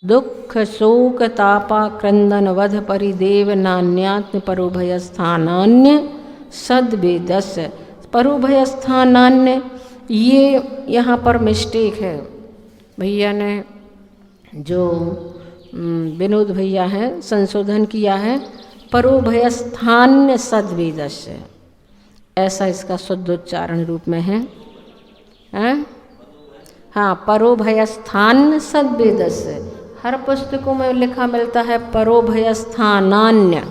दुख शोक तापा क्रंदन वध परिदेव नान्यात्म परोभय स्थानान्य सद्वेदस। परोभय स्थानान्य, ये यहाँ पर मिस्टेक है। भैया ने जो विनोद भैया है संशोधन किया है, परोभय स्थान्य सद्वेदस, ऐसा इसका शुद्ध उच्चारण रूप में है। हाँ, परोभय स्थान सद्वेदस। हर पुस्तकों में लिखा मिलता है परोभय स्थानान्य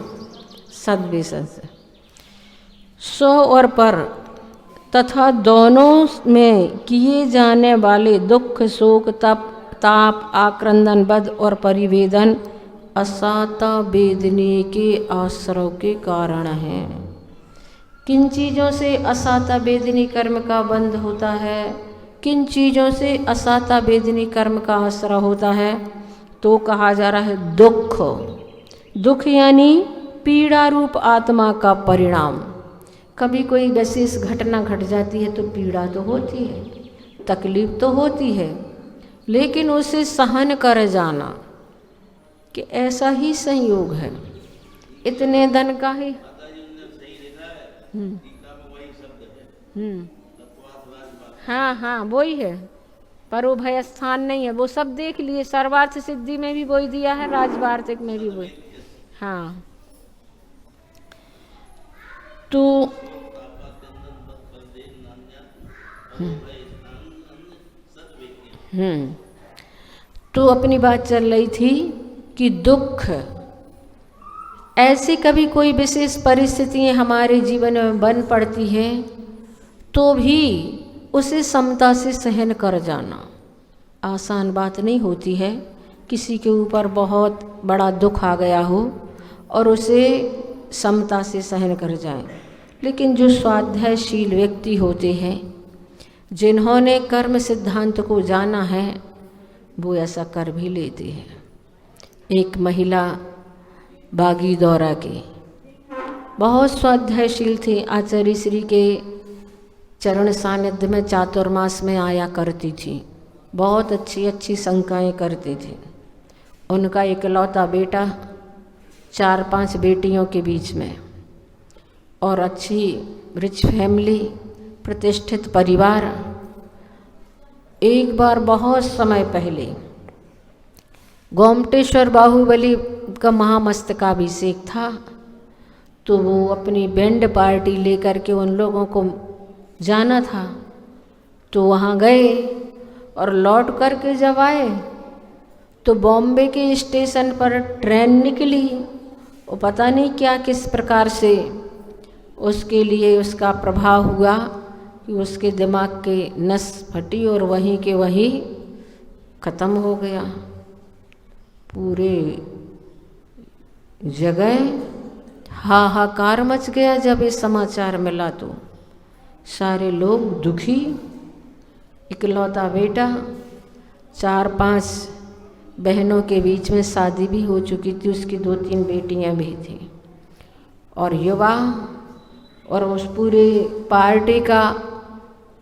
सद्वेदस। सो और पर तथा दोनों में किए जाने वाले दुख शोक ताप आक्रंदन वध और परिवेदन असाता वेदनी के आश्रव के कारण है। किन चीज़ों से असाता वेदनी कर्म का बंध होता है, किन चीज़ों से असाता वेदनी कर्म का आश्रय होता है, तो कहा जा रहा है दुख। दुख यानी पीड़ा रूप आत्मा का परिणाम। कभी कोई विशेष घटना घट जाती है तो पीड़ा तो होती है, तकलीफ तो होती है, लेकिन उसे सहन कर जाना कि ऐसा ही संयोग है, इतने दिन का ही। हाँ हाँ, वही है, परोभय स्थान नहीं है, वो सब देख लिए। सर्वार्थ सिद्धि में भी वही दिया है, राजवार्तिक में भी वही। हाँ, तो तो अपनी बात चल रही थी कि दुख, ऐसी कभी कोई विशेष परिस्थितियाँ हमारे जीवन में बन पड़ती हैं तो भी उसे समता से सहन कर जाना आसान बात नहीं होती है। किसी के ऊपर बहुत बड़ा दुख आ गया हो और उसे समता से सहन कर जाए, लेकिन जो स्वाध्यायशील व्यक्ति होते हैं, जिन्होंने कर्म सिद्धांत को जाना है, वो ऐसा कर भी लेते हैं। एक महिला बागीदौरा की बहुत स्वाध्यायशील थी, आचार्य श्री के चरण सानिध्य में चातुर्मास में आया करती थी, बहुत अच्छी अच्छी शंकाएँ करती थी। उनका इकलौता बेटा 4-5 बेटियों के बीच में, और अच्छी रिच फैमिली, प्रतिष्ठित परिवार। एक बार बहुत समय पहले गोमटेश्वर बाहुबली का महामस्तकाभिषेक था, तो वो अपनी बैंड पार्टी लेकर के उन लोगों को जाना था, तो वहाँ गए और लौट करके जब आए तो बॉम्बे के स्टेशन पर ट्रेन निकली। वो पता नहीं क्या किस प्रकार से उसके लिए उसका प्रभाव हुआ कि उसके दिमाग के नस फटी और वहीं के वहीं ख़त्म हो गया। पूरे जगह हाहाकार मच गया जब ये समाचार मिला, तो सारे लोग दुखी। इकलौता बेटा, 4-5 बहनों के बीच में शादी भी हो चुकी थी, उसकी 2-3 बेटियां भी थीं, और युवा, और उस पूरे पार्टी का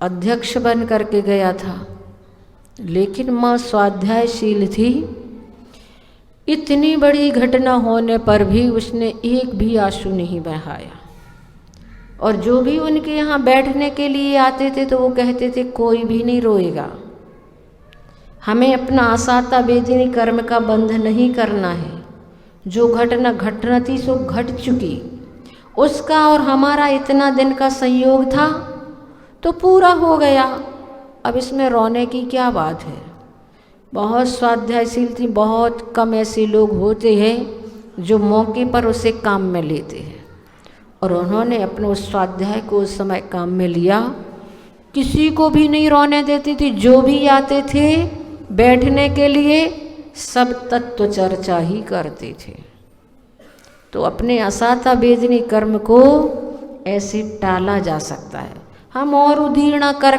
अध्यक्ष बन करके गया था। लेकिन माँ स्वाध्यायशील थी, इतनी बड़ी घटना होने पर भी उसने एक भी आंसू नहीं बहाया। और जो भी उनके यहाँ बैठने के लिए आते थे तो वो कहते थे कोई भी नहीं रोएगा, हमें अपना आसाता वेदनी कर्म का बंध नहीं करना है। जो घटना घटना थी सो घट चुकी, उसका और हमारा इतना दिन का संयोग था तो पूरा हो गया, अब इसमें रोने की क्या बात है। बहुत स्वाध्यायशील थी। बहुत कम ऐसे लोग होते हैं जो मौके पर उसे काम में लेते हैं, और उन्होंने अपने उस स्वाध्याय को उस समय काम में लिया। किसी को भी नहीं रोने देती थी, जो भी आते थे बैठने के लिए सब तत्व चर्चा ही करते थे। तो अपने असाता वेदनी कर्म को ऐसे टाला जा सकता है। हम और उदीर्णा कर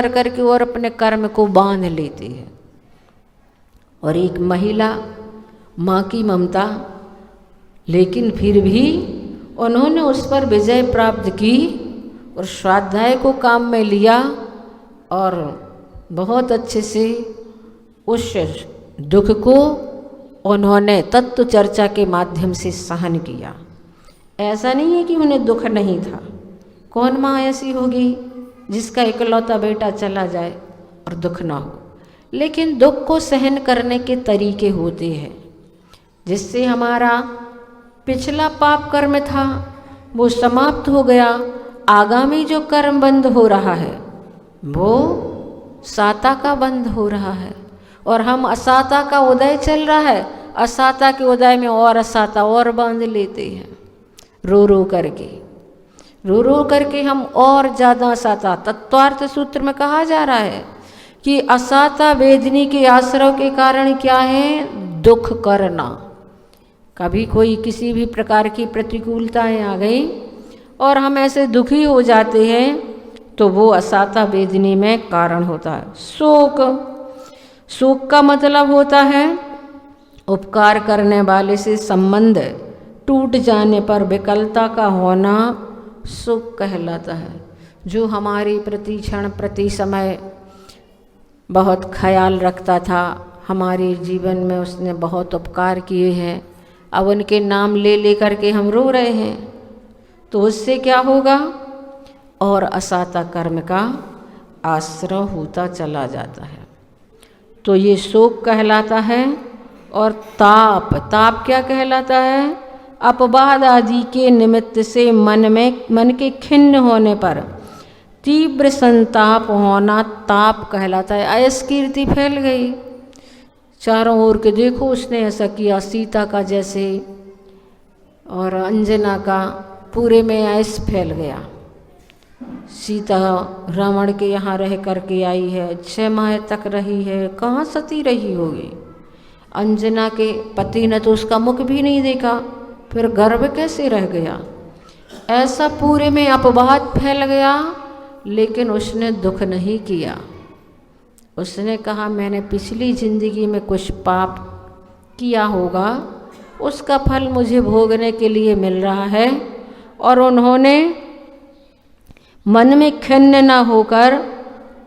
करके और अपने कर्म को बांध लेते हैं। और एक महिला, माँ की ममता, लेकिन फिर भी उन्होंने उस पर विजय प्राप्त की और स्वाध्याय को काम में लिया और बहुत अच्छे से उस दुख को उन्होंने तत्व चर्चा के माध्यम से सहन किया। ऐसा नहीं है कि उन्हें दुख नहीं था। कौन माँ ऐसी होगी जिसका इकलौता बेटा चला जाए और दुख ना हो। लेकिन दुख को सहन करने के तरीके होते हैं, जिससे हमारा पिछला पाप कर्म था वो समाप्त हो गया। आगामी जो कर्म बंद हो रहा है वो साता का बंद हो रहा है, और हम असाता का उदय चल रहा है, असाता के उदय में और असाता और बांध लेते हैं। रो रो करके हम और ज़्यादा असाता। तत्वार्थ सूत्र में कहा जा रहा है कि असाता वेदनी के आश्रव के कारण क्या है? दुख करना। कभी कोई किसी भी प्रकार की प्रतिकूलताएं आ गई और हम ऐसे दुखी हो जाते हैं तो वो असाता वेदनी में कारण होता है। शोक का मतलब होता है उपकार करने वाले से संबंध टूट जाने पर विकलता का होना शोक कहलाता है। जो हमारी प्रति क्षण प्रति समय बहुत ख्याल रखता था, हमारे जीवन में उसने बहुत उपकार किए हैं, अब उनके नाम ले ले करके हम रो रहे हैं, तो उससे क्या होगा? और असाता कर्म का आश्रय होता चला जाता है। तो ये शोक कहलाता है। और ताप क्या कहलाता है? अपवाद आदि के निमित्त से मन के खिन्न होने पर तीव्र संताप होना ताप कहलाता है। अयस कीर्ति फैल गई चारों ओर के, देखो उसने ऐसा किया सीता का जैसे, और अंजना का पूरे में अयस फैल गया। सीता रावण के यहाँ रह करके आई है, 6 माह तक रही है, कहाँ सती रही होगी। अंजना के पति ने तो उसका मुख भी नहीं देखा, फिर गर्भ कैसे रह गया? ऐसा पूरे में अपवाद फैल गया, लेकिन उसने दुख नहीं किया। उसने कहा मैंने पिछली जिंदगी में कुछ पाप किया होगा, उसका फल मुझे भोगने के लिए मिल रहा है। और उन्होंने मन में खिन्न न होकर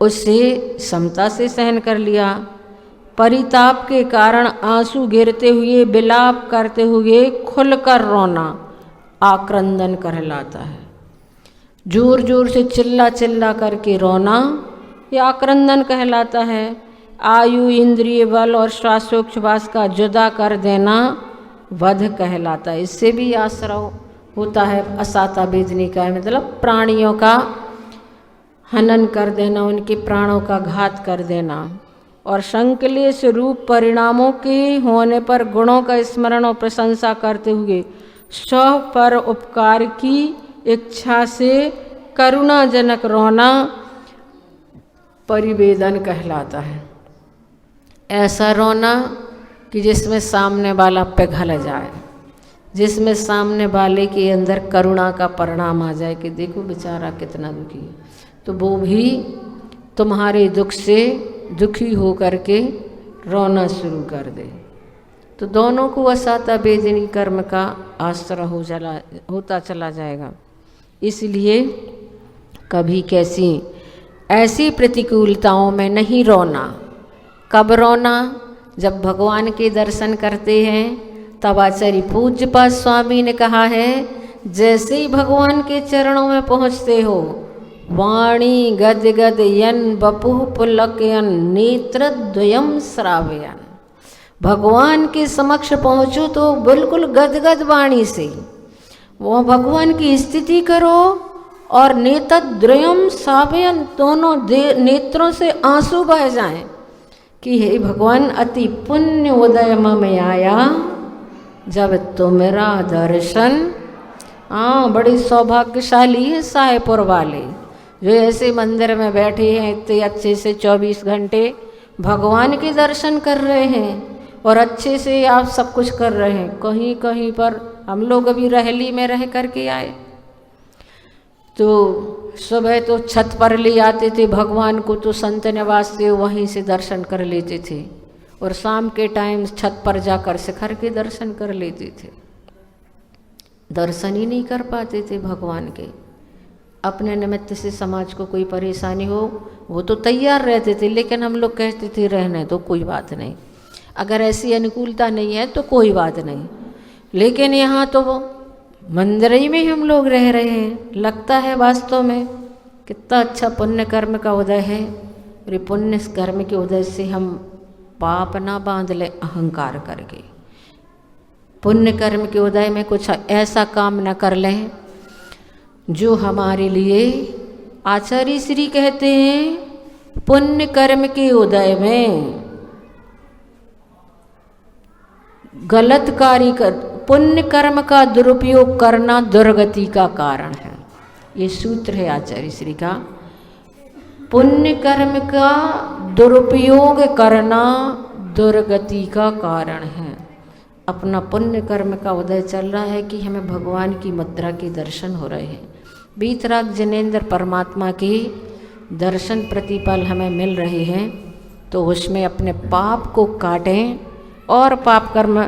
उसे समता से सहन कर लिया। परिताप के कारण आंसू गिरते हुए, विलाप करते हुए खुलकर रोना आक्रंदन कहलाता है। जोर जोर से चिल्ला चिल्ला करके रोना यह आक्रंदन कहलाता है। आयु, इंद्रिय बल और श्वासोच्छ्वास का जुदा कर देना वध कहलाता है। इससे भी आश्रय होता है असाता वेदनी का, मतलब प्राणियों का हनन कर देना, उनके प्राणों का घात कर देना। और संकलेश रूप परिणामों के होने पर गुणों का स्मरण और प्रशंसा करते हुए स्व पर उपकार की इच्छा से करुणाजनक रोना परिवेदन कहलाता है। ऐसा रोना कि जिसमें सामने वाला पिघल जाए, जिसमें सामने वाले के अंदर करुणा का परिणाम आ जाए कि देखो बेचारा कितना दुखी है, तो वो भी तुम्हारे दुख से दुखी हो करके रोना शुरू कर दे। तो दोनों को असाता वेदनी कर्म का आश्रय होता चला जाएगा। इसलिए कभी कैसी ऐसी प्रतिकूलताओं में नहीं रोना। कब रोना? जब भगवान के दर्शन करते हैं। तब आचार्य पूज्यपाद स्वामी ने कहा है, जैसे ही भगवान के चरणों में पहुँचते हो, वाणी गद गद यन बपुः पुलकयन नेत्र द्वयम श्रावयन। भगवान के समक्ष पहुँचो तो बिल्कुल गदगद वाणी से वो भगवान की स्थिति करो, और नेत्रद्वयम श्रावयन, दोनों नेत्रों से आंसू बह जाएं कि हे भगवान अति पुण्य उदय मम आया जब तुमरा दर्शन। बड़ी सौभाग्यशाली है साहेबपुर वाले जो ऐसे मंदिर में बैठे हैं, इतने अच्छे से 24 घंटे भगवान के दर्शन कर रहे हैं और अच्छे से आप सब कुछ कर रहे हैं। कहीं कहीं पर हम लोग अभी रहली में रह करके आए तो सुबह तो छत पर ले आते थे भगवान को, तो संत निवास से वहीं से दर्शन कर लेते थे, और शाम के टाइम छत पर जाकर शिखर के दर्शन कर लेते थे। दर्शन ही नहीं कर पाते थे भगवान के। अपने निमित्त से समाज को कोई परेशानी हो वो तो तैयार रहते थे, लेकिन हम लोग कहते थे रहने तो कोई बात नहीं। अगर ऐसी अनुकूलता नहीं है तो कोई बात नहीं, लेकिन यहाँ तो वो मंदिर ही में हम लोग रह रहे हैं। लगता है वास्तव में कितना अच्छा पुण्य कर्म का उदय है, और ये पुण्य कर्म के उदय से हम पाप ना बांध ले अहंकार करके, पुण्य कर्म के उदय में कुछ ऐसा काम न कर लें जो हमारे लिए, आचार्य श्री कहते हैं पुण्य कर्म के उदय में गलत कार्य कर, पुण्य कर्म का दुरुपयोग करना दुर्गति का कारण है। ये सूत्र है आचार्य श्री का, पुण्य कर्म का दुरुपयोग करना दुर्गति का कारण है। अपना पुण्य कर्म का उदय चल रहा है कि हमें भगवान की मुद्रा के दर्शन हो रहे हैं, बीतराग जिनेंद्र परमात्मा के दर्शन प्रतिपल हमें मिल रहे हैं, तो उसमें अपने पाप को काटें और पाप कर्म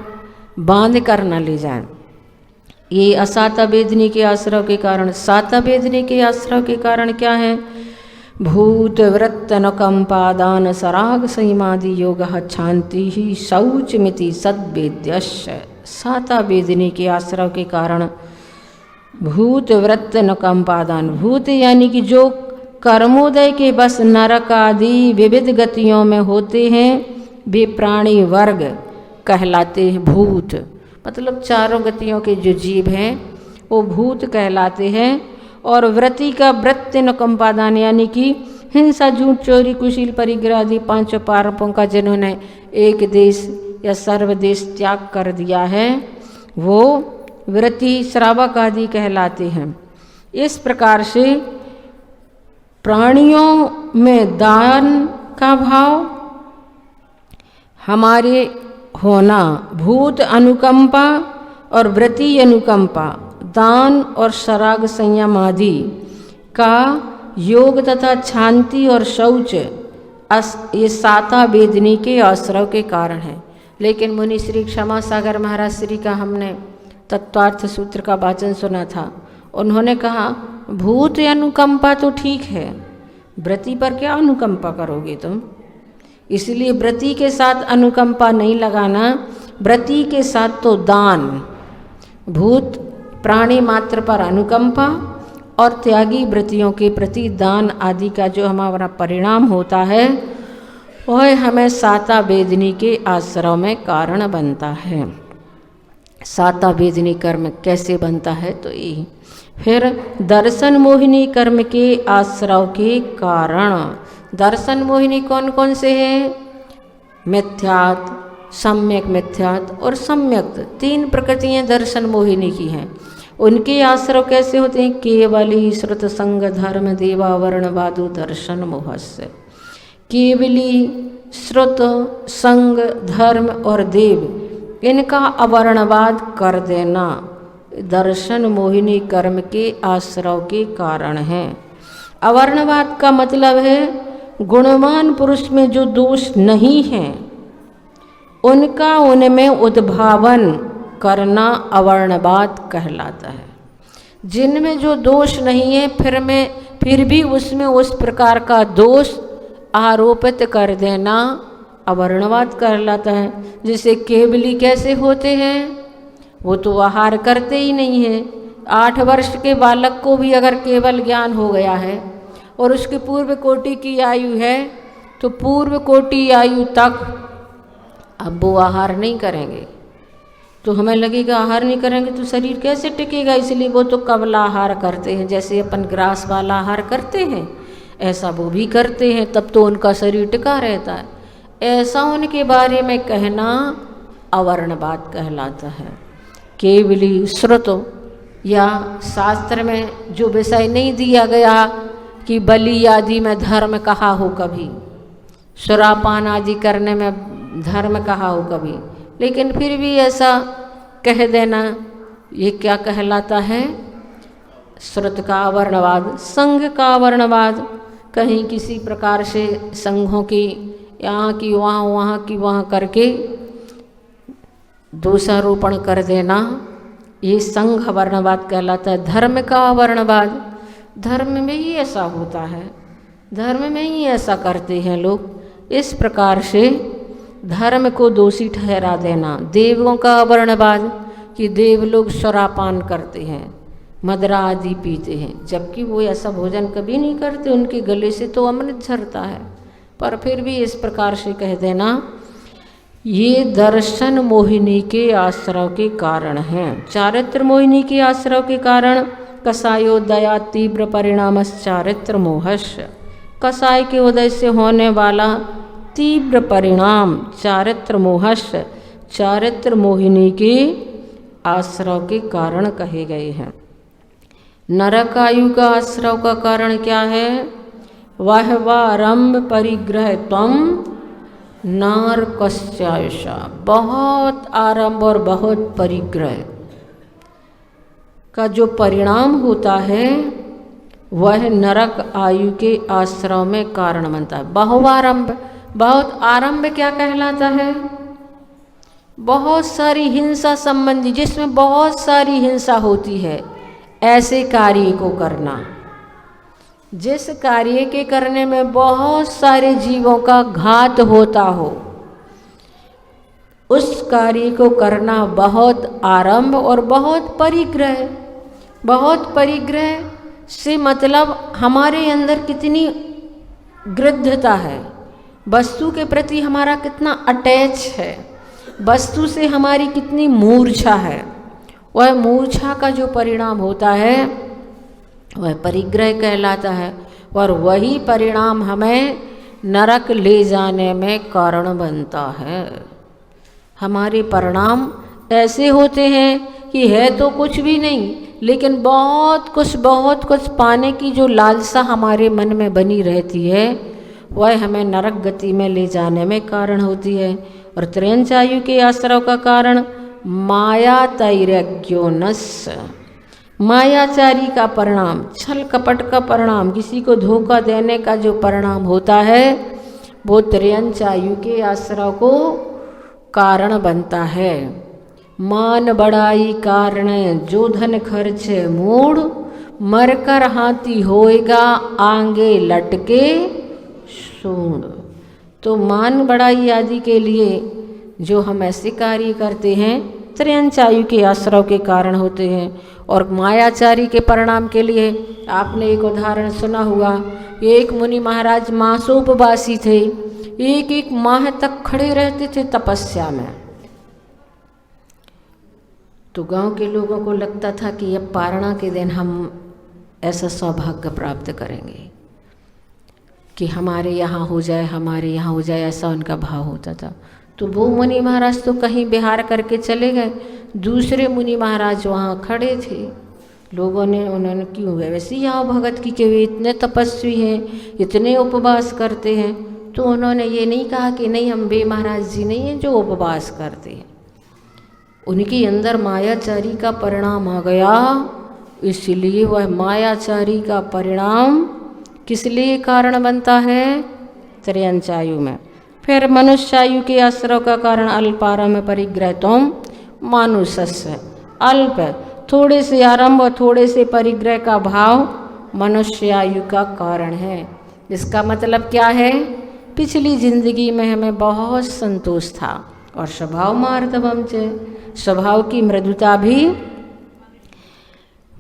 बांध कर न ले जाएं। ये असाता वेदनी के आश्रय के कारण, साता वेदनी के आश्रय के कारण क्या है? भूत वृत्त नकंपादान सराग संयमादि योग शांति ही शौच मिति सद्वेद्यश्च। साता वेदनी के आश्रय के कारण भूत वृत्त नकंपादान, भूत यानी कि जो कर्मोदय के बस नरक आदि विविध गतियों में होते हैं वे प्राणी वर्ग कहलाते हैं। भूत मतलब चारों गतियों के जो जीव हैं वो भूत कहलाते हैं। और वृत्ति का वृत्ति नकंपादान यानी कि हिंसा, झूठ, चोरी, कुशील, परिग्रह आदि पांचों पापों का जिन्होंने एक देश या सर्वदेश त्याग कर दिया है वो वृत्ति श्रावक आदि कहलाते हैं। इस प्रकार से प्राणियों में दान का भाव हमारे होना, भूत अनुकंपा और वृत्ति अनुकंपा, दान और सराग संयम आदि का योग तथा शांति और शौच ये साता वेदनी के आश्रय के कारण है। लेकिन मुनि श्री क्षमा सागर महाराज श्री का हमने तत्वार्थ सूत्र का वाचन सुना था, उन्होंने कहा भूत अनुकंपा तो ठीक है, वृत्ति पर क्या अनुकंपा करोगे तुम? इसलिए वृत्ति के साथ अनुकंपा नहीं लगाना, वृत्ति के साथ तो दान, भूत प्राणी मात्र पर अनुकंपा और त्यागी वृत्तियों के प्रति दान आदि का जो हमारा परिणाम होता है वह हमें साता वेदनी के आश्रय में कारण बनता है। साता वेदनी कर्म कैसे बनता है? तो ये फिर दर्शन मोहिनी कर्म के आश्रय के कारण। दर्शन मोहिनी कौन कौन से हैं? मिथ्यात, सम्यक मिथ्यात और सम्यक, तीन प्रकृतियाँ दर्शन मोहिनी की हैं। उनके आश्रय कैसे होते हैं? केवली श्रुत संग धर्म देवा वर्ण वादु दर्शन मोहस्य। केवली श्रुत संग धर्म और देव इनका अवर्णवाद कर देना दर्शन मोहिनी कर्म के आश्रय के कारण है। अवर्णवाद का मतलब है गुणवान पुरुष में जो दोष नहीं है उनका उनमें उद्भावन करना अवर्णवाद कहलाता है। जिनमें जो दोष नहीं है फिर भी उसमें उस प्रकार का दोष आरोपित कर देना अवर्णवाद कहलाता है। जैसे केवली कैसे होते हैं? वो तो आहार करते ही नहीं है। 8 वर्ष के बालक को भी अगर केवल ज्ञान हो गया है और उसके पूर्व कोटि की आयु है तो पूर्व कोटि आयु तक अब वो आहार नहीं करेंगे। तो हमें लगेगा आहार नहीं करेंगे तो शरीर कैसे टिकेगा, इसलिए वो तो कबला आहार करते हैं। जैसे अपन ग्रास वाला आहार करते हैं ऐसा वो भी करते हैं, तब तो उनका शरीर टिका रहता है। ऐसा उनके बारे में कहना अवर्णवाद कहलाता है। केवली श्रुत या शास्त्र में जो विषय नहीं दिया गया कि बलि आदि में धर्म कहा हो, कभी सुरापान आदि करने में धर्म कहा हो कभी, लेकिन फिर भी ऐसा कह देना ये क्या कहलाता है? श्रुत का अवर्णवाद, संघ का अवर्णवाद। कहीं किसी प्रकार से संघों की यहाँ की वहाँ, वहाँ की वहाँ करके दोषारोपण कर देना ये संघ अवर्णवाद कहलाता है। धर्म का अवर्णवाद, धर्म में ही ऐसा होता है, धर्म में ही ऐसा करते हैं लोग। इस प्रकार से धर्म को दोषी ठहरा देना, देवों का वर्णवाद कि देव लोग शराबपान करते हैं, मदरा आदि पीते हैं, जबकि वो ऐसा भोजन कभी नहीं करते, उनके गले से तो अमृत झरता है, पर फिर भी इस प्रकार से कह देना, ये दर्शन मोहिनी के आश्रव के कारण हैं। चारित्र मोहिनी के आश्रव के कारण कसायोदया तीव्र परिणामस चारित्र मोहश, कसाय के उदय से होने वाला तीव्र परिणाम चारित्र मोहश, चारित्र मोहिनी के आश्रव के कारण कहे गए हैं। नरक आयु का आश्रव का कारण क्या है? वह वारंभ परिग्रह त्वम नारकस्यायुषा, बहुत आरंभ और बहुत परिग्रह का जो परिणाम होता है वह नरक आयु के आश्रव में कारण बनता है। बहुआरंभ, बहुत आरंभ क्या कहलाता है? बहुत सारी हिंसा संबंधी, जिसमें बहुत सारी हिंसा होती है, ऐसे कार्य को करना, जिस कार्य के करने में बहुत सारे जीवों का घात होता हो, उस कार्य को करना बहुत आरंभ और बहुत परिग्रह। बहुत परिग्रह से मतलब हमारे अंदर कितनी गृद्धता है, वस्तु के प्रति हमारा कितना अटैच है, वस्तु से हमारी कितनी मूर्छा है, वह मूर्छा का जो परिणाम होता है वह परिग्रह कहलाता है, और वही परिणाम हमें नरक ले जाने में कारण बनता है। हमारे परिणाम ऐसे होते हैं कि है तो कुछ भी नहीं, लेकिन बहुत कुछ पाने की जो लालसा हमारे मन में बनी रहती है वह हमें नरक गति में ले जाने में कारण होती है। और त्रयंचायु के आश्रव का कारण माया तैरज्ञोनस, मायाचारी का परिणाम, छल कपट का परिणाम, किसी को धोखा देने का जो परिणाम होता है वो त्रयंचायु के आश्रव को कारण बनता है। मान बड़ाई कारण जो धन खर्च मूड, मरकर हाथी होएगा आंगे लटके सूंड। तो मान बड़ाई आदि के लिए जो हम ऐसे कार्य करते हैं त्रयंचायु के आश्रव के कारण होते हैं। और मायाचारी के परिणाम के लिए आपने एक उदाहरण सुना हुआ, एक मुनि महाराज मासोपवासी थे, एक माह तक खड़े रहते थे तपस्या में। तो गांव के लोगों को लगता था कि अब पारणा के दिन हम ऐसा सौभाग्य प्राप्त करेंगे कि हमारे यहाँ हो जाए, हमारे यहाँ हो जाए, ऐसा उनका भाव होता था। तो वो मुनि महाराज तो कहीं विहार करके चले गए, दूसरे मुनि महाराज वहाँ खड़े थे। लोगों ने उन्होंने क्यों गए वैसे यहाँ भगत की कि वे इतने तपस्वी हैं, इतने उपवास करते हैं। तो उन्होंने ये नहीं कहा कि नहीं हम वे महाराज जी नहीं हैं जो उपवास करते हैं, उनके अंदर मायाचारी का परिणाम आ गया, इसलिए वह मायाचारी का परिणाम किस लिए कारण बनता है? त्रयंचायु में। फिर मनुष्यायु के आश्रव का कारण अल्पारम्भ परिग्रह तुम मानुषस्य, अल्प थोड़े से आरंभ और थोड़े से परिग्रह का भाव मनुष्यायु का कारण है। इसका मतलब क्या है? पिछली जिंदगी में हमें बहुत संतोष था और स्वभाव मार्दवम च, स्वभाव की मृदुता भी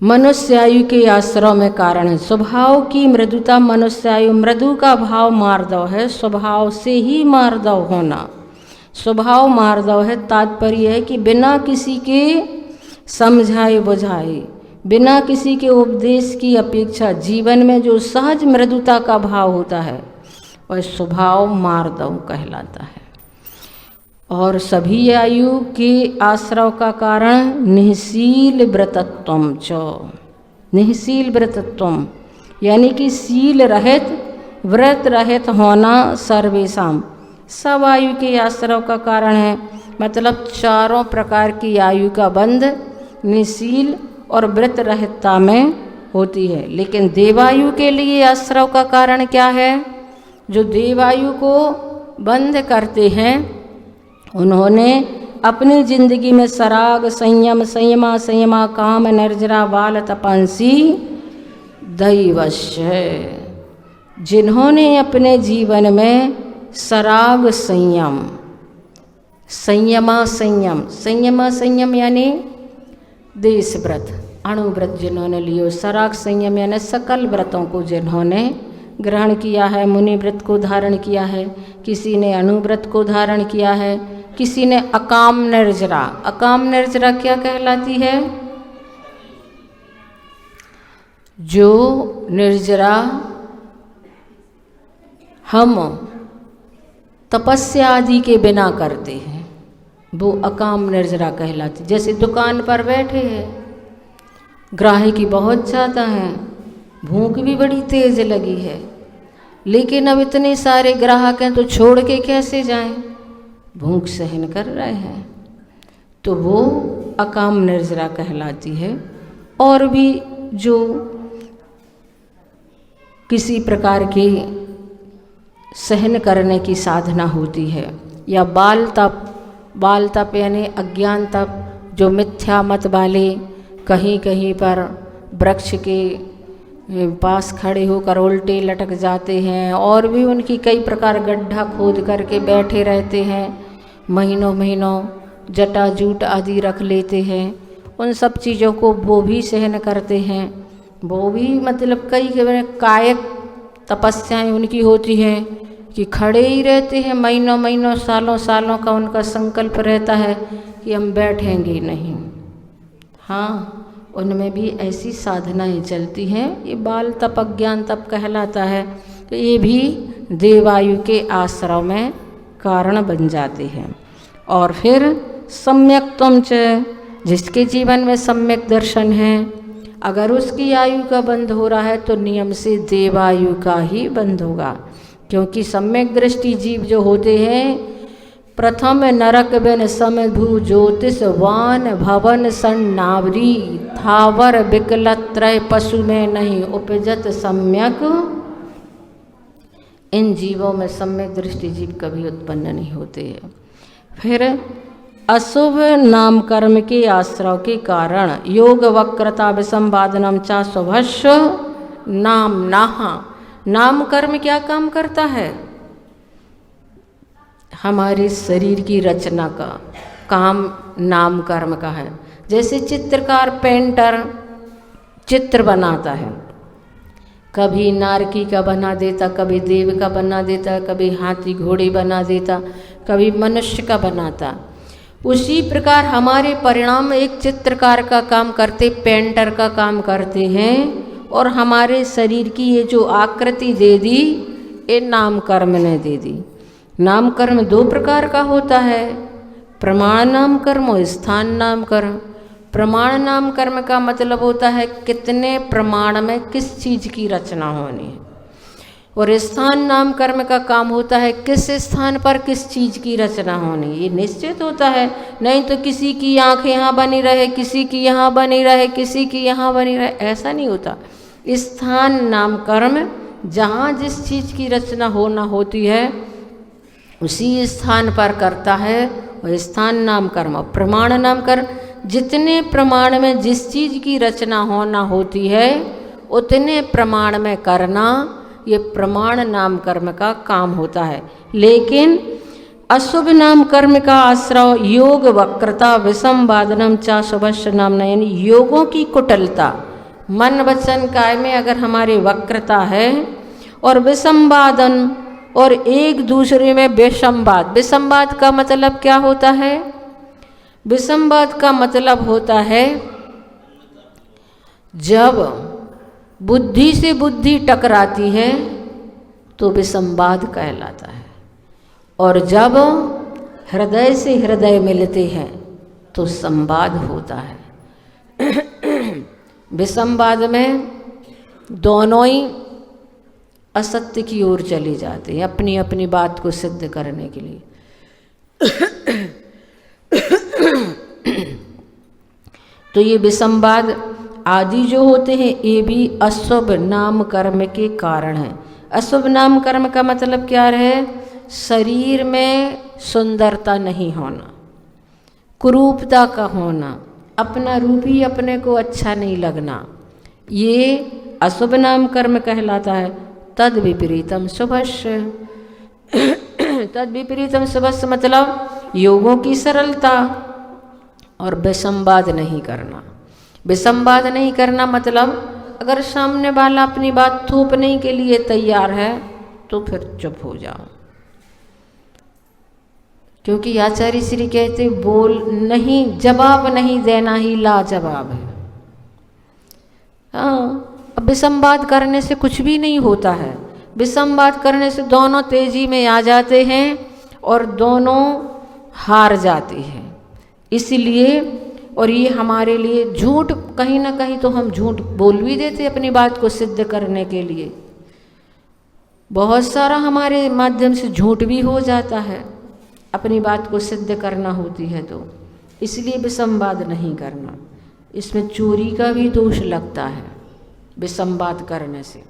मनुष्यायु के आश्रव में कारण है। स्वभाव की मृदुता मनुष्यायु, मृदु का भाव मार्दव है, स्वभाव से ही मार्दव होना। स्वभाव मार्दव है, तात्पर्य है कि बिना किसी के समझाए बुझाए, बिना किसी के उपदेश की अपेक्षा जीवन में जो सहज मृदुता का भाव होता है वह स्वभाव मार्दव कहलाता है। और सभी आयु के आश्रव का कारण निःशील व्रतत्वम च, निःशील व्रतत्वम यानी कि शील रहित व्रत रहित होना सर्वेशम, सब आयु के आश्रव का कारण है। मतलब चारों प्रकार की आयु का बंध निःशील और व्रत रहितता में होती है। लेकिन देवायु के लिए आश्रव का कारण क्या है? जो देवायु को बंध करते हैं उन्होंने अपनी जिंदगी में सराग संयम संयमा काम निर्जरा बाल तपंसी दैवश्य, जिन्होंने अपने जीवन में सराग संयम संयमा संयम, संयमा संयम यानी देश व्रत, अणुव्रत जिन्होंने लियो, सराग संयम यानी सकल व्रतों को जिन्होंने ग्रहण किया है, मुनि व्रत को धारण किया है, किसी ने अणुव्रत को धारण किया है, किसी ने अकाम निर्जरा। अकाम निर्जरा क्या कहलाती है? जो निर्जरा हम तपस्या आदि के बिना करते हैं, वो अकाम निर्जरा कहलाती। जैसे दुकान पर बैठे हैं, ग्राहकी बहुत ज़्यादा है, भूख भी बड़ी तेज लगी है, लेकिन अब इतने सारे ग्राहक हैं तो छोड़ के कैसे जाएं, भूख सहन कर रहे हैं, तो वो अकाम निर्जरा कहलाती है। और भी जो किसी प्रकार की सहन करने की साधना होती है, या बाल तप, बाल तप यानी अज्ञान तप, जो मिथ्या मत वाले कहीं कहीं पर वृक्ष के पास खड़े होकर उल्टे लटक जाते हैं, और भी उनकी कई प्रकार गड्ढा खोद करके बैठे रहते हैं, महीनों महीनों जटा जूट आदि रख लेते हैं, उन सब चीज़ों को वो भी सहन करते हैं। वो भी मतलब कई कायिक तपस्याएं उनकी होती हैं कि खड़े ही रहते हैं, महीनों महीनों सालों सालों का उनका संकल्प रहता है कि हम बैठेंगे नहीं। हाँ, उनमें भी ऐसी साधनाएं चलती हैं। ये बाल तप अज्ञान तप कहलाता है। तो ये भी देवायु के आश्रय में कारण बन जाते हैं। और फिर सम्यक त्वम च, जिसके जीवन में सम्यक दर्शन है, अगर उसकी आयु का बंध हो रहा है तो नियम से देवायु का ही बंध होगा, क्योंकि सम्यक दृष्टि जीव जो होते हैं, प्रथम नरक बिन समभू ज्योतिष वान भवन सन नावरी थावर विकलत्रय पशु में नहीं उपजत सम्यक। इन जीवों में सम्यक दृष्टि जीव कभी उत्पन्न नहीं होते हैं। फिर अशुभ नाम कर्म के आश्रय के कारण योग वक्रता विसंवादनम चा शुभस्व नाम नाहा। नाम कर्म क्या काम करता है? हमारे शरीर की रचना का काम नाम कर्म का है। जैसे चित्रकार पेंटर चित्र बनाता है, कभी नारकी का बना देता, कभी देव का बना देता, कभी हाथी घोड़े बना देता, कभी मनुष्य का बनाता। उसी प्रकार हमारे परिणाम एक चित्रकार का काम करते, पेंटर का काम करते हैं, और हमारे शरीर की ये जो आकृति दे दी, ये नाम कर्म ने दे दी। नाम कर्म दो प्रकार का होता है, प्रमाण नाम कर्म और स्थान नाम कर्म। प्रमाण नाम कर्म का मतलब होता है कितने प्रमाण में किस चीज़ की रचना होनी है, और स्थान नाम कर्म का काम होता है किस स्थान पर किस चीज़ की रचना होनी। ये निश्चित होता है, नहीं तो किसी की आँख यहाँ बनी रहे, किसी की यहाँ बनी रहे, किसी की यहाँ बनी रहे, ऐसा नहीं होता। स्थान नाम कर्म जहाँ जिस चीज़ की रचना होना होती है उसी स्थान पर करता है, और स्थान नाम कर्म। प्रमाण नाम कर्म जितने प्रमाण में जिस चीज़ की रचना होना होती है उतने प्रमाण में करना, ये प्रमाण नाम कर्म का काम होता है। लेकिन अशुभ नाम कर्म का आश्रय योग वक्रता विसंवादनम चा शुभस्य नाम, यानी योगों की कुटिलता, मन वचन काय में अगर हमारे वक्रता है, और विसंवादन और एक दूसरे में विसंवाद। विसंवाद का मतलब क्या होता है? विसंवाद का मतलब होता है जब बुद्धि से बुद्धि टकराती है तो विसंवाद कहलाता है, और जब हृदय से हृदय मिलते हैं तो संवाद होता है। विसंवाद में दोनों ही असत्य की ओर चले जाते हैं अपनी अपनी बात को सिद्ध करने के लिए। तो ये विसंवाद आदि जो होते हैं ये भी अशुभ नाम कर्म के कारण हैं। अशुभ नाम कर्म का मतलब क्या है? शरीर में सुंदरता नहीं होना, कुरूपता का होना, अपना रूप ही अपने को अच्छा नहीं लगना, ये अशुभ नाम कर्म कहलाता है। तद विपरीतम शुभस्य, तद विपरीतम शुभस्य मतलब योगों की सरलता और विसंवाद नहीं करना। विसंवाद नहीं करना मतलब अगर सामने वाला अपनी बात थोपने के लिए तैयार है तो फिर चुप हो जाओ, क्योंकि आचार्य श्री कहते बोल नहीं, जवाब नहीं देना ही लाजवाब है। हाँ, अब विसंवाद करने से कुछ भी नहीं होता है। विसंवाद करने से दोनों तेजी में आ जाते हैं और दोनों हार जाते हैं। इसलिए और ये हमारे लिए झूठ, कहीं ना कहीं तो हम झूठ बोल भी देते अपनी बात को सिद्ध करने के लिए। बहुत सारा हमारे माध्यम से झूठ भी हो जाता है, अपनी बात को सिद्ध करना होती है तो। इसलिए विसंवाद नहीं करना। इसमें चोरी का भी दोष लगता है विसंवाद करने से।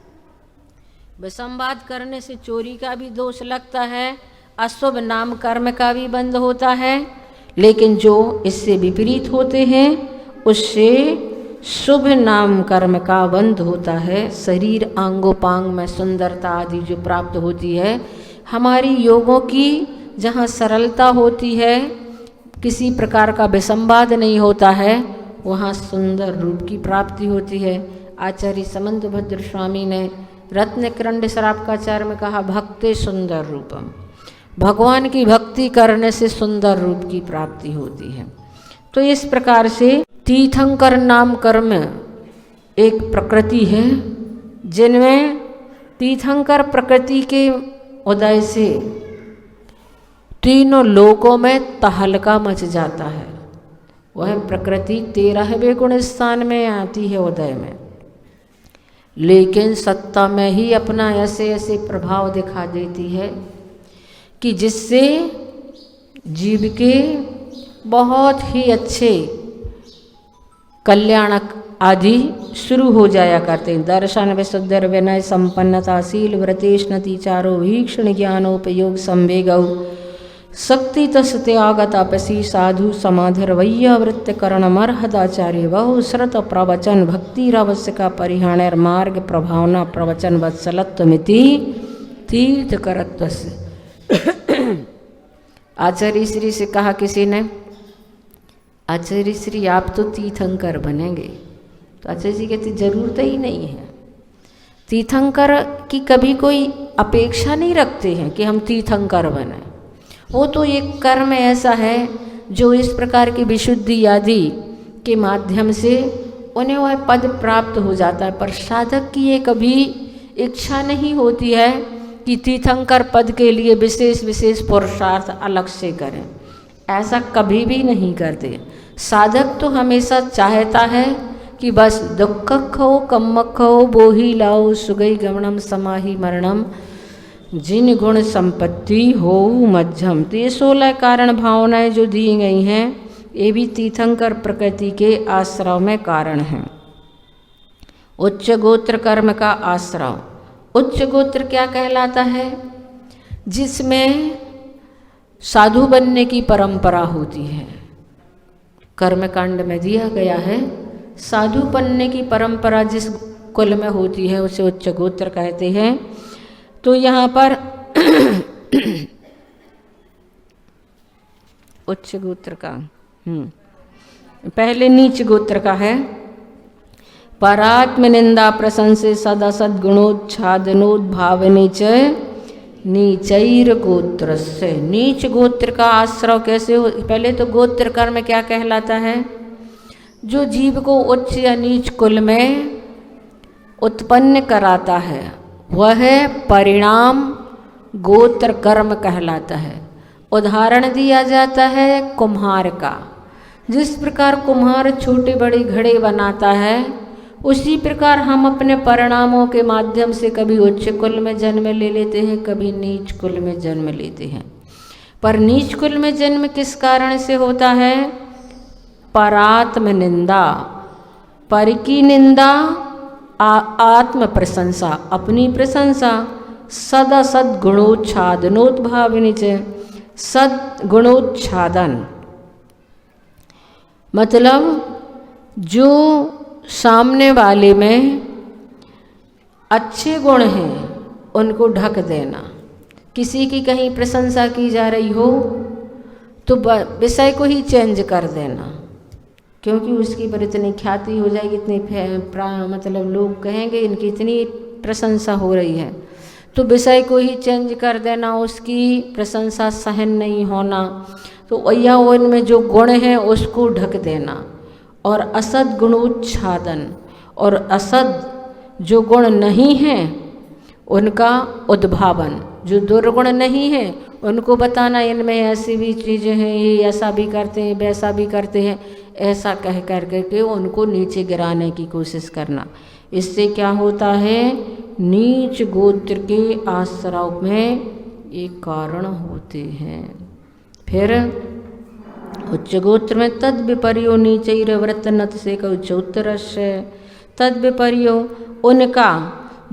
विसंवाद करने से चोरी का भी दोष लगता है, अशुभ नाम कर्म का भी बंद होता है। लेकिन जो इससे विपरीत होते हैं उससे शुभ नाम कर्म का बंद होता है। शरीर अंगोपांग में सुंदरता आदि जो प्राप्त होती है, हमारी योगों की जहाँ सरलता होती है, किसी प्रकार का विसंवाद नहीं होता है, वहाँ सुंदर रूप की प्राप्ति होती है। आचार्य समंतभद्र स्वामी ने रत्नकरंड श्रावकाचार्य में कहा, भक्ते सुंदर रूपम, भगवान की भक्ति करने से सुंदर रूप की प्राप्ति होती है। तो इस प्रकार से तीर्थंकर नाम कर्म एक प्रकृति है, जिनमें तीर्थंकर प्रकृति के उदय से तीनों लोकों में तहलका मच जाता है। वह प्रकृति 13वें गुण स्थान में आती है उदय में, लेकिन सत्ता में ही अपना ऐसे ऐसे प्रभाव दिखा देती है कि जिससे जीव के बहुत ही अच्छे कल्याणक आदि शुरू हो जाया करते हैं। दर्शन विशुद्धर विनय संपन्नता शील व्रतेष्णति चारो भीक्षण ज्ञानोपयोग संवेगौ शक्ति तस् त्याग तपसी साधु समाधर वैयावृत्त करणमर्हदाचार्य बहु श्रत प्रवचन भक्ति रवस्य का परिहाणर मार्ग प्रभावना प्रवचन वत्सलत्वमिति तीर्थ करत्वस्य। आचार्य श्री से कहा किसी ने, आचार्य श्री आप तो तीर्थंकर बनेंगे। तो आचार्य जी कहते जरूरत ही नहीं है। तीर्थंकर की कभी कोई अपेक्षा नहीं रखते हैं कि हम तीर्थंकर बने। वो तो एक कर्म ऐसा है जो इस प्रकार की विशुद्धि आदि के माध्यम से उन्हें वह पद प्राप्त हो जाता है। पर साधक की ये कभी इच्छा नहीं होती है कि तीर्थंकर पद के लिए विशेष विशेष पुरुषार्थ अलग से करें, ऐसा कभी भी नहीं करते। साधक तो हमेशा चाहता है कि बस दुख खो कम खो बोही लाओ सुगई गमनम समाही मरणम जिन गुण संपत्ति हो मध्यम। तो ये 16 कारण भावनाएं जो दी गई हैं ये भी तीर्थंकर प्रकृति के आश्रव में कारण हैं। उच्च गोत्र कर्म का आश्रव। उच्च गोत्र क्या कहलाता है? जिसमें साधु बनने की परंपरा होती है। कर्मकांड में दिया गया है साधु बनने की परंपरा जिस कुल में होती है उसे उच्च गोत्र कहते हैं। तो यहाँ पर उच्च गोत्र का पहले नीच गोत्र का है। परात्म निंदा प्रशंसे सदा सद्गुणोच्छादनोद्भावने च नीचैर गोत्र से। नीच गोत्र का आश्रव कैसे हो? पहले तो गोत्र कर्म क्या कहलाता है? जो जीव को उच्च या नीच कुल में उत्पन्न कराता है वह परिणाम गोत्र कर्म कहलाता है। उदाहरण दिया जाता है कुम्हार का। जिस प्रकार कुम्हार छोटे बड़े घड़े बनाता है उसी प्रकार हम अपने परिणामों के माध्यम से कभी उच्च कुल में जन्म ले लेते हैं, कभी नीच कुल में जन्म लेते हैं। पर नीच कुल में जन्म किस कारण से होता है? परात्म निंदा। पर की निंदा, आत्म प्रशंसा, अपनी प्रशंसा। सदा सद्गुणोच्छादनोद्भावनी च। सद्गुणोच्छादन मतलब जो सामने वाले में अच्छे गुण हैं उनको ढक देना। किसी की कहीं प्रशंसा की जा रही हो तो विषय को ही चेंज कर देना, क्योंकि उसकी पर इतनी ख्याति हो जाएगी, इतनी मतलब लोग कहेंगे इनकी इतनी प्रशंसा हो रही है, तो विषय को ही चेंज कर देना, उसकी प्रशंसा सहन नहीं होना। तो या उनमें जो गुण हैं उसको ढक देना, और असद गुणोच्छादन, और असद जो गुण नहीं हैं उनका उद्भावन, जो दुर्गुण नहीं है उनको बताना, इनमें ऐसी भी चीज़ें हैं, ये ऐसा भी करते हैं, वैसा भी करते हैं, ऐसा कह कर के उनको नीचे गिराने की कोशिश करना। इससे क्या होता है, नीच गोत्र के आश्रय में ये कारण होते हैं। फिर उच्च गोत्र में तद विपर्यो नीचैर व्रतनत से चौतरस्य, तद विपर्यो उनका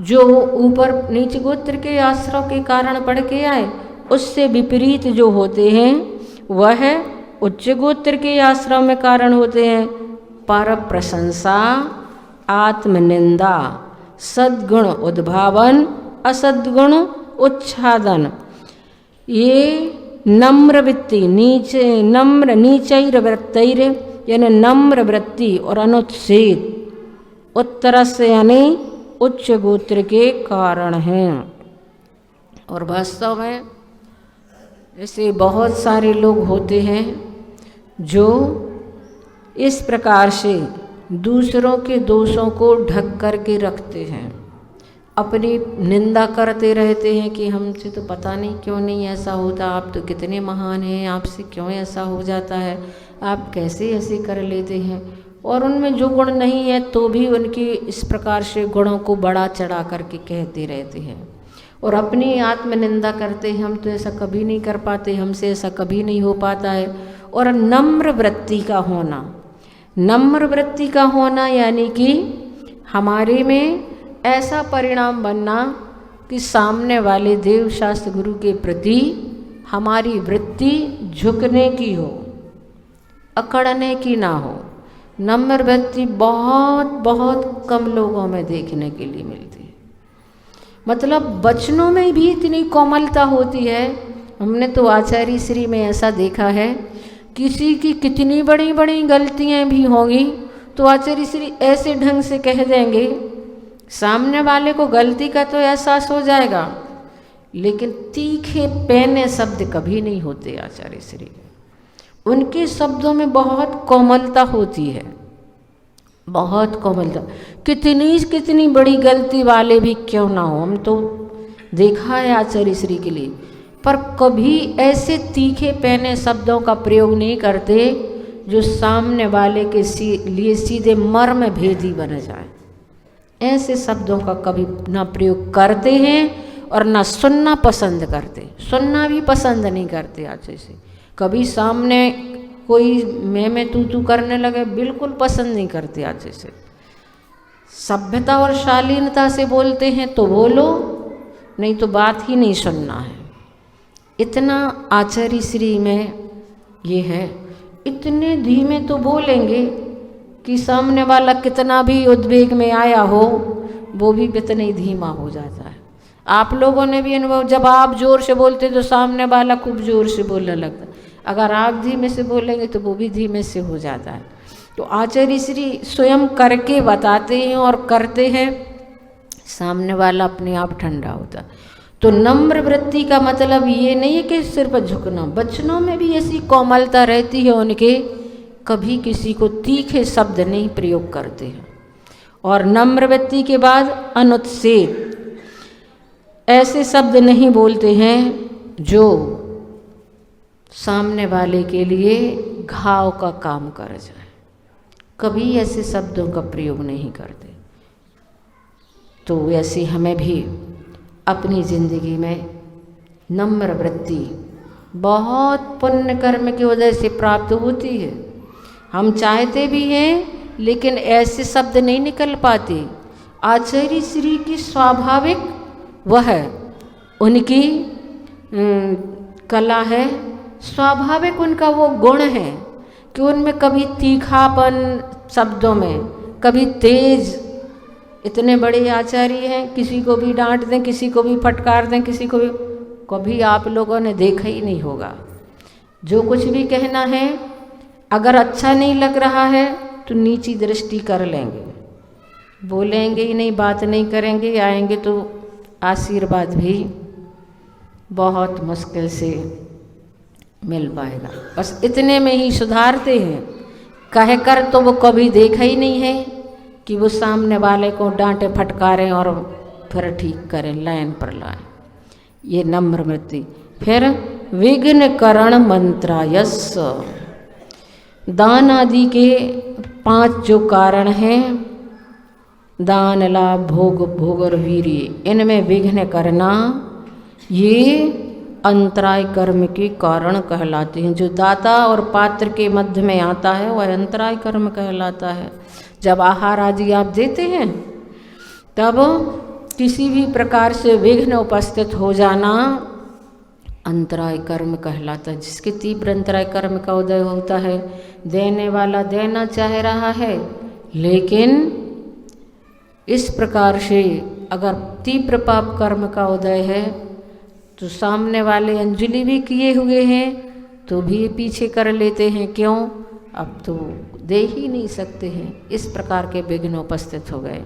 जो ऊपर नीच गोत्र के आश्रय के कारण पढ़ के आए, उससे विपरीत जो होते हैं वह उच्च गोत्र के आश्रय में कारण होते हैं पर प्रशंसा, आत्मनिंदा, सद्गुण उद्भावन, असद्गुण उच्छादन। ये नम्र वृत्ति, नीचैर वृत्तैर यानी नम्र वृत्ति और अनुच्छेद, उत्तर से यानी उच्च गोत्र के कारण हैं। और वास्तव में ऐसे बहुत सारे लोग होते हैं जो इस प्रकार से दूसरों के दोषों को ढक कर के रखते हैं, अपनी निंदा करते रहते हैं कि हमसे तो पता नहीं क्यों नहीं ऐसा होता, आप तो कितने महान हैं, आपसे क्यों ऐसा हो जाता है, आप कैसे ऐसे कर लेते हैं। और उनमें जो गुण नहीं है तो भी उनकी इस प्रकार से गुणों को बड़ा चढ़ा करके कहते रहते हैं और अपनी आत्मनिंदा करते हैं, हम तो ऐसा कभी नहीं कर पाते, हमसे ऐसा कभी नहीं हो पाता है। और नम्र वृत्ति का होना, नम्र वृत्ति का होना यानी कि हमारे में ऐसा परिणाम बनना कि सामने वाले देव शास्त्र गुरु के प्रति हमारी वृत्ति झुकने की हो, अकड़ने की ना हो। नम्र वृत्ति बहुत बहुत कम लोगों में देखने के लिए मिलती है। मतलब वचनों में भी इतनी कोमलता होती है। हमने तो आचार्य श्री में ऐसा देखा है, किसी की कितनी बड़ी बड़ी गलतियां भी होंगी तो आचार्य श्री ऐसे ढंग से कह देंगे, सामने वाले को गलती का तो एहसास हो जाएगा, लेकिन तीखे पैने शब्द कभी नहीं होते आचार्य श्री। उनके शब्दों में बहुत कोमलता होती है, बहुत कोमलता। कितनी बड़ी गलती वाले भी क्यों ना हो, हम तो देखा है आचार्य श्री के लिए, पर कभी ऐसे तीखे पैने शब्दों का प्रयोग नहीं करते जो सामने वाले के लिए सीधे मर्म भेदी बन जाए। ऐसे शब्दों का कभी ना प्रयोग करते हैं और ना सुनना पसंद करते, सुनना भी पसंद नहीं करते आचार्य श्री। कभी सामने कोई मैं तू करने लगे बिल्कुल पसंद नहीं करते आचार्य श्री। सभ्यता और शालीनता से बोलते हैं तो बोलो, नहीं तो बात ही नहीं सुनना है। इतना आचार्य श्री में ये है। इतने धीमे तो बोलेंगे कि सामने वाला कितना भी उद्वेग में आया हो वो भी कितना ही धीमा हो जाता है। आप लोगों ने भी अनुभव, जब आप जोर से बोलते तो सामने वाला खूब जोर से बोलने लगता, अगर आप धीमे से बोलेंगे तो वो भी धीमे से हो जाता है। तो आचार्य श्री स्वयं करके बताते हैं और करते हैं, सामने वाला अपने आप ठंडा होता। तो नम्र वृत्ति का मतलब ये नहीं है कि सिर पर झुकना, वचनों में भी ऐसी कोमलता रहती है उनके, कभी किसी को तीखे शब्द नहीं प्रयोग करते हैं। और नम्र वृत्ति के बाद अनुच्छेद, ऐसे शब्द नहीं बोलते हैं जो सामने वाले के लिए घाव का काम कर जाए, कभी ऐसे शब्दों का प्रयोग नहीं करते। तो ऐसे हमें भी अपनी जिंदगी में नम्र वृत्ति बहुत पुण्य कर्म की वजह से प्राप्त होती है। हम चाहते भी हैं लेकिन ऐसे शब्द नहीं निकल पाते। आचार्य श्री की स्वाभाविक वह उनकी कला है, स्वाभाविक उनका वो गुण है कि उनमें कभी तीखापन शब्दों में, कभी तेज। इतने बड़े आचार्य हैं, किसी को भी डांट दें, किसी को भी फटकार दें, किसी को भी, कभी आप लोगों ने देखा ही नहीं होगा जो कुछ भी कहना है, अगर अच्छा नहीं लग रहा है तो नीची दृष्टि कर लेंगे, बोलेंगे ही नहीं, बात नहीं करेंगे, आएंगे तो आशीर्वाद भी बहुत मुश्किल से मिल पाएगा। बस इतने में ही सुधारते हैं, कह कर तो वो कभी देखा ही नहीं है कि वो सामने वाले को डांटे फटकारें और फिर ठीक करें, लाइन पर लाएं। ये नम्र वृत्ति। फिर विघ्न करण मंत्रायस, दान आदि के 5 जो कारण हैं, दान, लाभ, भोग, भोग और वीर्य, इनमें विघ्न करना ये अंतराय कर्म के कारण कहलाते हैं। जो दाता और पात्र के मध्य में आता है वह अंतराय कर्म कहलाता है। जब आहार आदि आप देते हैं तब किसी भी प्रकार से विघ्न उपस्थित हो जाना अंतराय कर्म कहलाता है। जिसके तीव्र अंतराय कर्म का उदय होता है, देने वाला देना चाह रहा है, लेकिन इस प्रकार से अगर तीव्र पाप कर्म का उदय है तो सामने वाले अंजलि भी किए हुए हैं तो भी पीछे कर लेते हैं। क्यों? अब तो दे ही नहीं सकते हैं। इस प्रकार के विघ्न उपस्थित हो गए।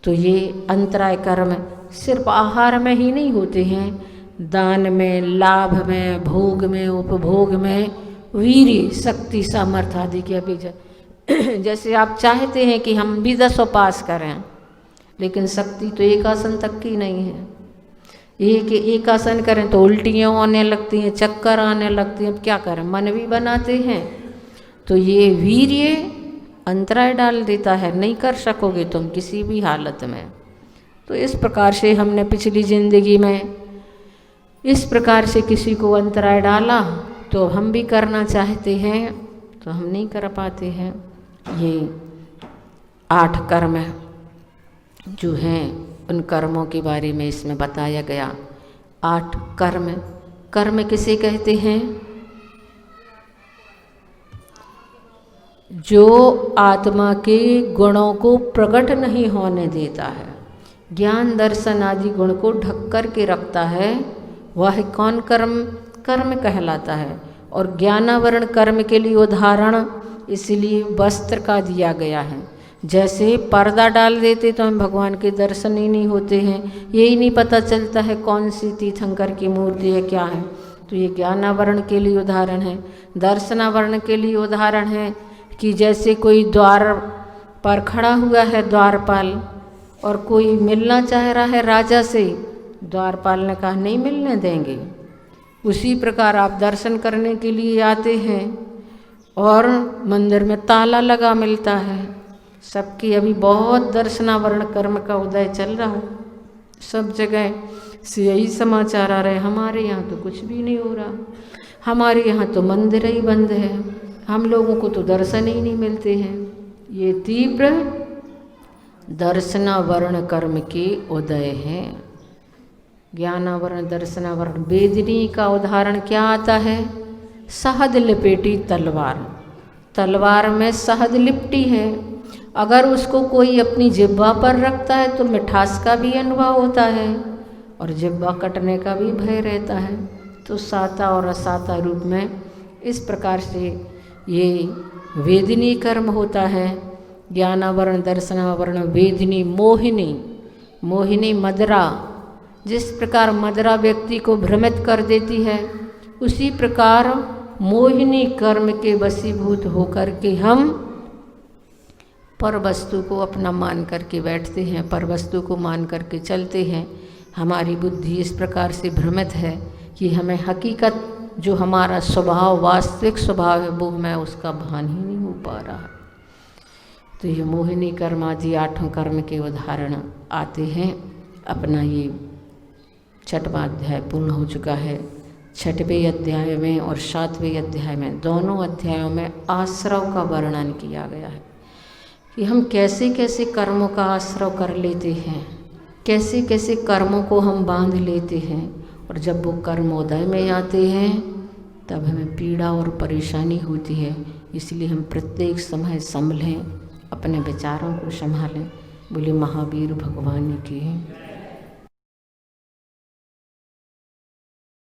तो ये अंतराय कर्म सिर्फ आहार में ही नहीं होते हैं, दान में, लाभ में, भोग में, उपभोग में, वीर्य, शक्ति, सामर्थ्य आदि की अपेक्षा। जैसे आप चाहते हैं कि हम भी 10 पास करें, लेकिन शक्ति तो एक आसन तक की नहीं है। एक आसन करें तो उल्टियाँ आने लगती हैं, चक्कर आने लगती हैं। अब क्या करें, मन भी बनाते हैं। तो ये वीर्य अंतराय डाल देता है, नहीं कर सकोगे तुम किसी भी हालत में। तो इस प्रकार से हमने पिछली जिंदगी में इस प्रकार से किसी को अंतराय डाला तो हम भी करना चाहते हैं तो हम नहीं कर पाते हैं। ये 8 कर्म जो हैं उन कर्मों के बारे में इसमें बताया गया। 8 कर्म, कर्म किसे कहते हैं? जो आत्मा के गुणों को प्रकट नहीं होने देता है, ज्ञान दर्शन आदि गुण को ढक कर के रखता है, वह कौन कर्म? कर्म कहलाता है। और ज्ञानावरण कर्म के लिए उदाहरण इसलिए वस्त्र का दिया गया है। जैसे पर्दा डाल देते तो हम भगवान के दर्शन ही नहीं होते हैं, यही नहीं पता चलता है कौन सी तीर्थंकर की मूर्ति है, क्या है। तो ये ज्ञानावरण के लिए उदाहरण है। दर्शनावरण के लिए उदाहरण है कि जैसे कोई द्वार पर खड़ा हुआ है द्वारपाल, और कोई मिलना चाह रहा है राजा से, द्वारपाल ने कहा नहीं मिलने देंगे। उसी प्रकार आप दर्शन करने के लिए आते हैं और मंदिर में ताला लगा मिलता है। सबकी अभी बहुत दर्शनावरण कर्म का उदय चल रहा है, सब जगह से यही समाचार आ रहे। हमारे यहाँ तो कुछ भी नहीं हो रहा, हमारे यहाँ तो मंदिर ही बंद है, हम लोगों को तो दर्शन ही नहीं मिलते हैं। ये तीव्र दर्शनावरण कर्म के उदय हैं। ज्ञानावरण, दर्शनावरण। वेदिनी का उदाहरण क्या आता है? शहद लिपेटी तलवार। तलवार में शहद लिपटी है, अगर उसको कोई अपनी जिह्वा पर रखता है तो मिठास का भी अनुभव होता है और जिह्वा कटने का भी भय रहता है। तो साता और असाता रूप में इस प्रकार से ये वेदिनी कर्म होता है। ज्ञानावरण, दर्शनावरण, वेदिनी, मोहिनी। मोहिनी मदरा, जिस प्रकार मदरा व्यक्ति को भ्रमित कर देती है, उसी प्रकार मोहिनी कर्म के वशीभूत होकर के हम पर वस्तु को अपना मान करके बैठते हैं, पर वस्तु को मान करके चलते हैं। हमारी बुद्धि इस प्रकार से भ्रमित है कि हमें हकीकत जो हमारा स्वभाव, वास्तविक स्वभाव है, वो हमें उसका भान ही नहीं हो पा रहा। तो ये मोहिनी कर्म आदि 8 कर्म के उदाहरण आते हैं। अपना ये 6वां अध्याय पूर्ण हो चुका है। 6वें अध्याय में और 7वें अध्याय में, दोनों अध्यायों में आश्रव का वर्णन किया गया है कि हम कैसे कैसे कर्मों का आश्रव कर लेते हैं, कैसे कैसे कर्मों को हम बांध लेते हैं, और जब वो कर्मोदय में आते हैं तब हमें पीड़ा और परेशानी होती है। इसलिए हम प्रत्येक समय संभलें, अपने विचारों को संभालें। बोले महावीर भगवान की